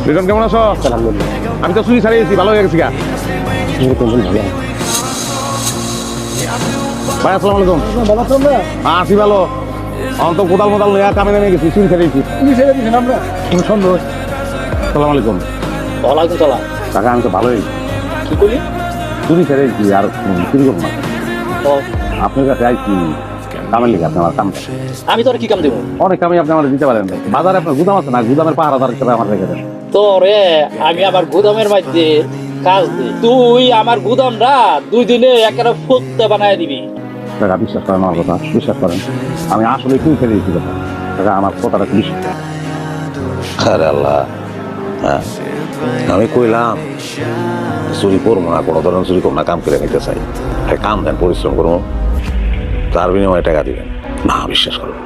লিটন কেমন আছো? আলহামদুলিল্লাহ। আমি তো চুরি ছাড়িয়েছি, ভালো হয়ে গেছি গা। ভাই আসসালামু আলাইকুম। ভালো আছেন না? আছি ভালো। অন্ত কোদাল মোদাল নিয়ে কামে নেমে গেছি, চুরি ছাড়িয়েছি। তুমি ছেড়ে দিয়েছেন আমরা কোনো সন্দেহ? আসসালামু আলাইকুম। ওয়ালাইকুম সালাম। টাকা আমি তো ভালোই কি করলি? চুরি ছাড়িয়েছি আর চুরি করবো না। ও, আপনার কাছে আইছি কামের লিখে, আপনি আমার কাম আমি তোর কি কাম দেবো? অনেক কামই আপনি আমার দিতে পারেন। বাজারে আপনার গুদাম আছে না, গুদামের পাহারাদার হিসেবে আমার রেখে দেন। তোরে আমি আমার গুদামের মধ্যে কাজ দিই, তুই আমার গুদামটা 2 দিনে একেবারে ফুটতে বানায় দিবি। টাকা বিশ্বাস করেন আমার কথা, বিশ্বাস করেন। আমি আসলে চুরি ছাড়িয়েছি টাকা, আমার কথাটা একটু বিশ্বাস করেন। আরে আল্লাহ, হ্যাঁ আমি কইলাম চুরি করবো না, কোনো ধরনের চুরি করবো না, কাম করে নিতে চাই। কাম দেন, পরিশ্রম করবো, তার বিনিময়ে টাকা দিবেন না, বিশ্বাস করুন।